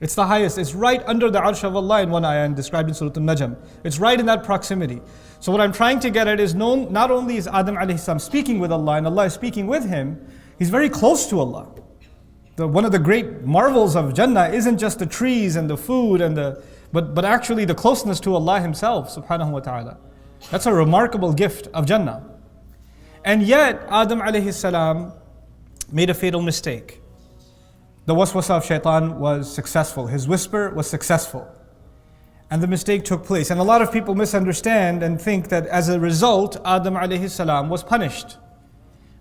It's the highest. It's right under the arsh of Allah in one ayah and described in Surah Al-Najm. It's right in that proximity. So what I'm trying to get at is not only is Adam alayhi salam speaking with Allah and Allah is speaking with him, he's very close to Allah. One of the great marvels of Jannah isn't just the trees and the food but actually the closeness to Allah Himself subhanahu wa ta'ala. That's a remarkable gift of Jannah. And yet Adam alayhi salam made a fatal mistake. The waswasa of shaitan was successful. His whisper was successful. And the mistake took place. And a lot of people misunderstand and think that as a result, Adam alayhi salam was punished.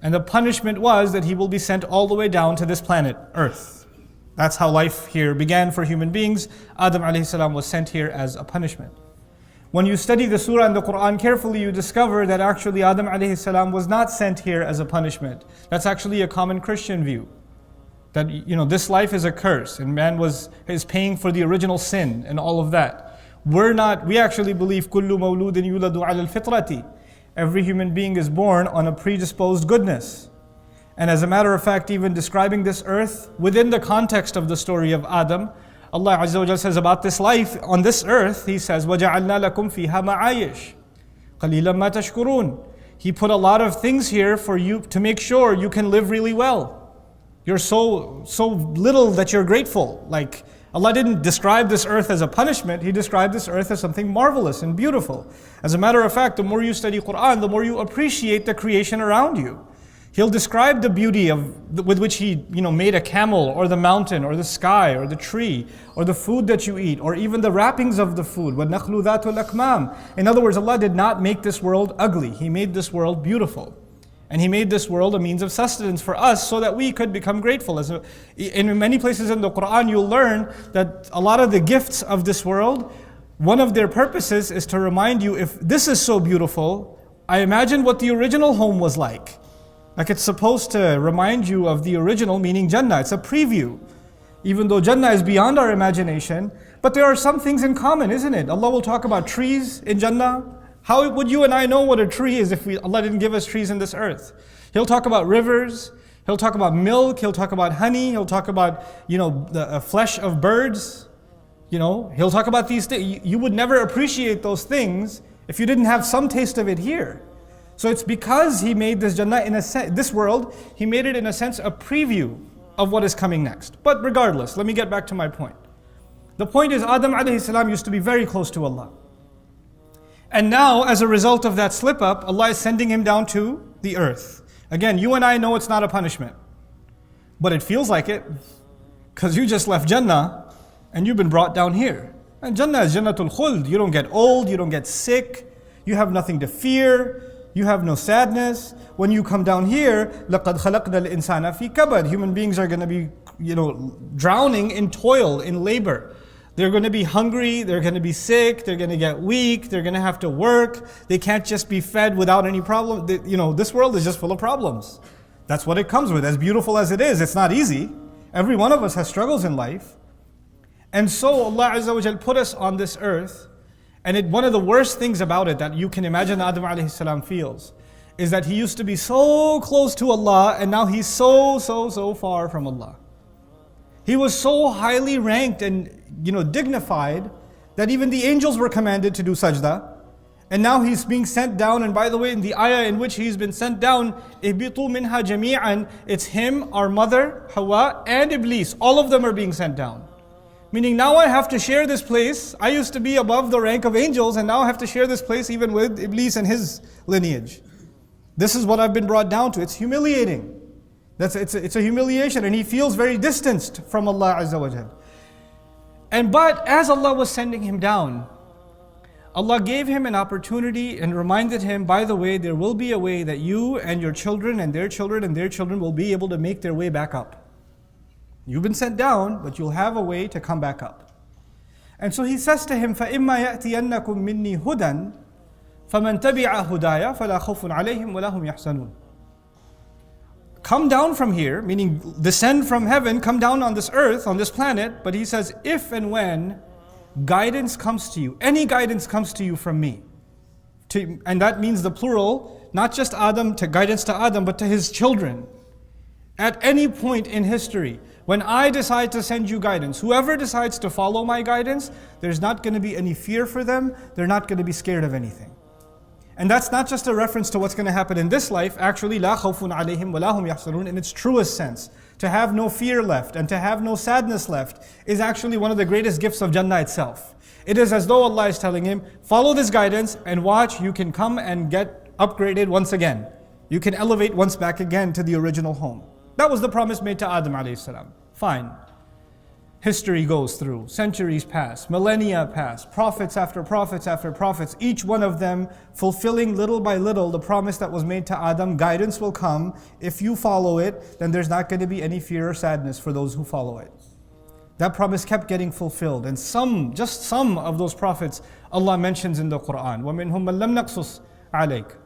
And the punishment was that he will be sent all the way down to this planet, Earth. That's how life here began for human beings. Adam alayhi salam was sent here as a punishment. When you study the surah and the Quran carefully, you discover that actually Adam alayhi salam was not sent here as a punishment. That's actually a common Christian view. That this life is a curse and man is paying for the original sin and all of that. We actually believe kullu mawludin yuladu ala al-fitrati. Every human being is born on a predisposed goodness. And as a matter of fact, even describing this earth within the context of the story of Adam, Allah Azza wa Jalla says about this life on this earth, He says, وَجَعَلْنَا لَكُمْ فِيهَا مَعَايِشْ قَلِيلًا مَا تَشْكُرُونَ. He put a lot of things here for you to make sure you can live really well. You're so little that you're grateful. Like Allah didn't describe this earth as a punishment, He described this earth as something marvelous and beautiful. As a matter of fact, the more you study Quran, the more you appreciate the creation around you. He'll describe the beauty with which He made a camel or the mountain or the sky or the tree or the food that you eat or even the wrappings of the food. وَالنَّخْلُ ذَاتُ الْأَكْمَامِ. In other words, Allah did not make this world ugly. He made this world beautiful. And He made this world a means of sustenance for us so that we could become grateful. In many places in the Quran, you'll learn that a lot of the gifts of this world, one of their purposes is to remind you, if this is so beautiful, I imagine what the original home was like. Like it's supposed to remind you of the original, meaning Jannah. It's a preview. Even though Jannah is beyond our imagination, but there are some things in common, isn't it? Allah will talk about trees in Jannah. How would you and I know what a tree is if Allah didn't give us trees in this earth? He'll talk about rivers, He'll talk about milk, He'll talk about honey, He'll talk about, the flesh of birds. He'll talk about these things. You would never appreciate those things if you didn't have some taste of it here. So it's because He made this Jannah, this world, He made it in a sense a preview of what is coming next. But regardless, let me get back to my point. The point is Adam alayhi salam used to be very close to Allah. And now, as a result of that slip up, Allah is sending him down to the earth. Again, you and I know it's not a punishment. But it feels like it. Because you just left Jannah and you've been brought down here. And Jannah is Jannatul Khuld. You don't get old, you don't get sick, you have nothing to fear, you have no sadness. When you come down here, لَقَدْ خَلَقْنَا الْإِنسَانَ فِي كَبَدٍ. Human beings are going to be, drowning in toil, in labor. They're going to be hungry, they're going to be sick, they're going to get weak, they're going to have to work. They can't just be fed without any problem. This world is just full of problems. That's what it comes with. As beautiful as it is, it's not easy. Every one of us has struggles in life. And so Allah Azza wa Jal put us on this earth. And one of the worst things about it that you can imagine Adam alayhi salam feels is that he used to be so close to Allah and now he's so far from Allah. He was so highly ranked and dignified that even the angels were commanded to do sajda. And now he's being sent down, and by the way, in the ayah in which he's been sent down, ihbitu minha jami'an, it's him, our mother, Hawa, and Iblis. All of them are being sent down. Meaning now I have to share this place. I used to be above the rank of angels, and now I have to share this place even with Iblis and his lineage. This is what I've been brought down to. It's humiliating. It's a humiliation, and he feels very distanced from Allah Azza wa Jal. But as Allah was sending him down, Allah gave him an opportunity and reminded him, by the way, there will be a way that you and your children and their children and their children will be able to make their way back up. You've been sent down, but you'll have a way to come back up. And so he says to him, فَإِمَّا يَأْتِيَنَّكُم مِّنِّي هُدًى فَمَنْ تَبِعَ هُدَايَ فَلَا خَوْفٌ عَلَيْهِمْ وَلَا هُمْ يَحْزَنُونَ. Come down from here, meaning descend from heaven, come down on this earth, on this planet. But he says, if and when guidance comes to you, any guidance comes to you from me, and that means the plural, not just Adam, to guidance to Adam, but to his children. At any point in history, When I decide to send you guidance, whoever decides to follow my guidance, there's not going to be any fear for them. They're not going to be scared of anything. And that's not just a reference to what's going to happen in this life. Actually, لا خوف عليهم ولا هم يحزنون, in its truest sense. To have no fear left and to have no sadness left is actually one of the greatest gifts of Jannah itself. It is as though Allah is telling him, follow this guidance and watch, you can come and get upgraded once again. You can elevate once back again to the original home. That was the promise made to Adam alayhi salam. Fine. History goes through, centuries pass, millennia pass, prophets after prophets after prophets, each one of them fulfilling little by little the promise that was made to Adam. Guidance will come. If you follow it, then there's not going to be any fear or sadness for those who follow it. That promise kept getting fulfilled. And just some of those prophets Allah mentions in the Quran. وَمِنْهُمْ مَنْ لَمْ نَقْصُصْ عَلَيْكَ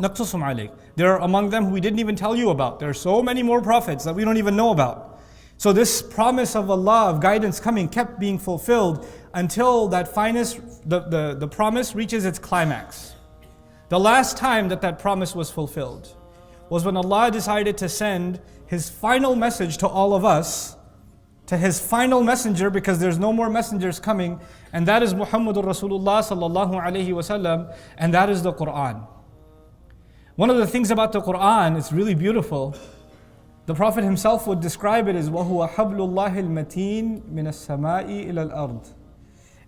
نَقْصُصُمْ عَلَيْكَ. There are among them who we didn't even tell you about. There are so many more prophets that we don't even know about. So this promise of Allah of guidance coming kept being fulfilled until that the promise reaches its climax. The last time that promise was fulfilled was when Allah decided to send His final message to all of us, to His final messenger, because there's no more messengers coming, and that is Muhammadur Rasulullah sallallahu alaihi wasallam, and that is the Quran. One of the things about the Quran, it's really beautiful. The Prophet himself would describe it as وَهُوَ حَبْلُ اللَّهِ الْمَتِينَ مِنَ السَّمَاءِ إِلَى الْأَرْضِ.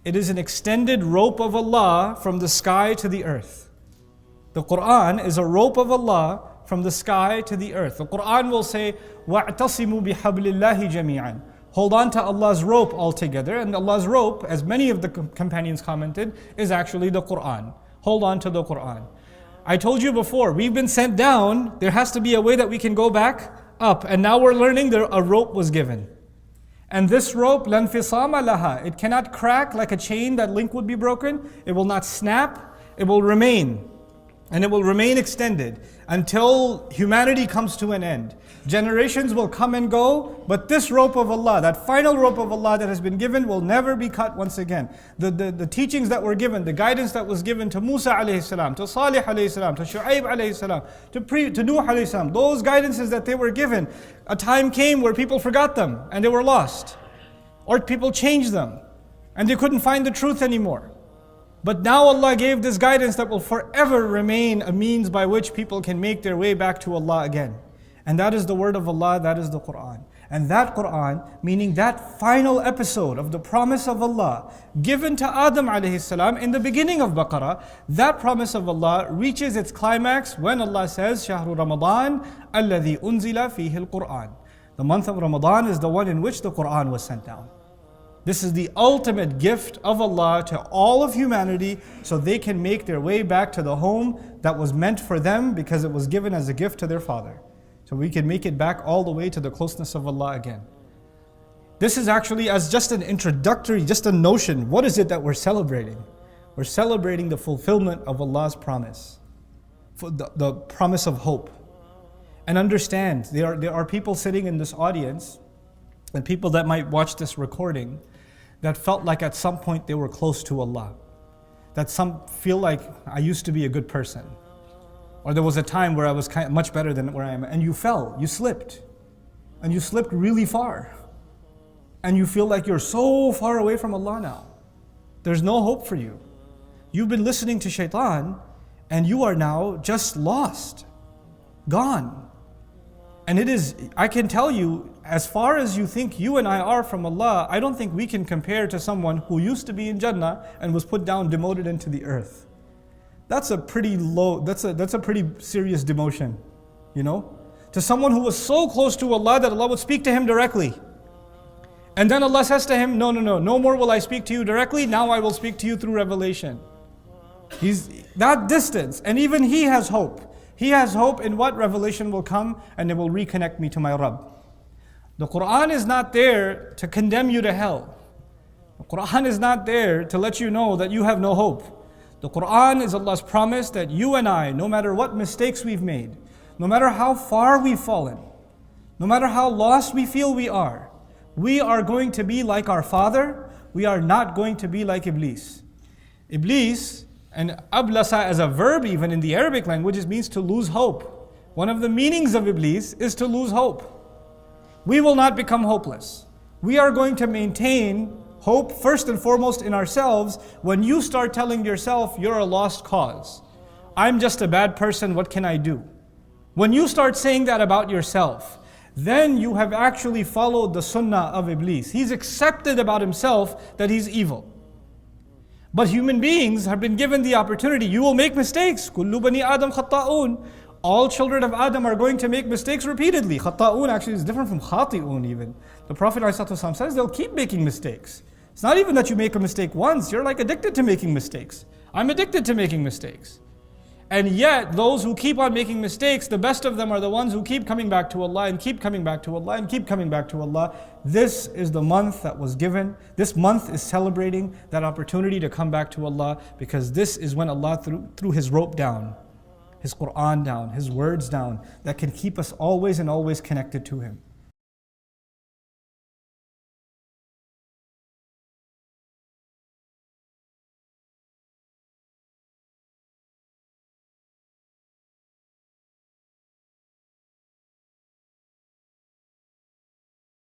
It is an extended rope of Allah from the sky to the earth. The Quran is a rope of Allah from the sky to the earth. The Quran will say وَاعْتَصِمُوا بِحَبْلِ اللَّهِ جَمِيعًا. Hold on to Allah's rope altogether. And Allah's rope, as many of the companions commented, is actually the Quran. Hold on to the Quran. I told you before, we've been sent down. There has to be a way that we can go back up. And now we're learning that a rope was given. And this rope, لَا انْفِصَامَ لَهَا, it cannot crack like a chain, that link would be broken. It will not snap. It will remain. And it will remain extended until humanity comes to an end. Generations will come and go, but this rope of Allah, that final rope of Allah that has been given, will never be cut once again. The teachings that were given, the guidance that was given to Musa alayhi salam, to Salih alayhi salam, to Shu'aib alayhi salam, to Nuh alayhi salam, those guidances that they were given, a time came where people forgot them and they were lost. Or people changed them and they couldn't find the truth anymore. But now Allah gave this guidance that will forever remain a means by which people can make their way back to Allah again. And that is the word of Allah, that is the Quran. And that Quran, meaning that final episode of the promise of Allah given to Adam alayhi salam in the beginning of Baqarah, that promise of Allah reaches its climax when Allah says, شَهْرُ رَمَضَانَ الَّذِي أُنزِلَ فِيهِ الْقُرْآنِ. The month of Ramadan is the one in which the Quran was sent down. This is the ultimate gift of Allah to all of humanity so they can make their way back to the home that was meant for them because it was given as a gift to their father. So we can make it back all the way to the closeness of Allah again. This is actually as just an introductory, just a notion. What is it that we're celebrating? We're celebrating the fulfillment of Allah's promise. The promise of hope. And understand, there are people sitting in this audience and people that might watch this recording that felt like at some point they were close to Allah. That some feel like, I used to be a good person. Or there was a time where I was much better than where I am. And you fell, you slipped. And you slipped really far. And you feel like you're so far away from Allah now. There's no hope for you. You've been listening to shaitan and you are now just lost. Gone. And it is, I can tell you, as far as you think you and I are from Allah, I don't think we can compare to someone who used to be in Jannah and was put down, demoted into the earth. That's a pretty low, that's a pretty serious demotion, you know? To someone who was so close to Allah that Allah would speak to him directly. And then Allah says to him, no more will I speak to you directly, now I will speak to you through revelation. He's that distance, and even he has hope. He has hope in what revelation will come and it will reconnect me to my Rabb. The Quran is not there to condemn you to hell. The Quran is not there to let you know that you have no hope. The Quran is Allah's promise that you and I, no matter what mistakes we've made, no matter how far we've fallen, no matter how lost we feel we are going to be like our father, we are not going to be like Iblis. Iblis, and ablasa as a verb even in the Arabic language, it means to lose hope. One of the meanings of Iblis is to lose hope. We will not become hopeless. We are going to maintain hope first and foremost in ourselves when you start telling yourself you're a lost cause. I'm just a bad person, what can I do? When you start saying that about yourself, then you have actually followed the sunnah of Iblis. He's accepted about himself that he's evil. But human beings have been given the opportunity. You will make mistakes. Kullu bani Adam khatta'un. All children of Adam are going to make mistakes repeatedly. Khatta'un actually is different from khati'un even. The Prophet ﷺ says they'll keep making mistakes. It's not even that you make a mistake once. You're like addicted to making mistakes. I'm addicted to making mistakes. And yet, those who keep on making mistakes, the best of them are the ones who keep coming back to Allah and keep coming back to Allah and keep coming back to Allah. This is the month that was given. This month is celebrating that opportunity to come back to Allah, because this is when Allah threw His rope down, His Qur'an down, His words down, that can keep us always and always connected to Him.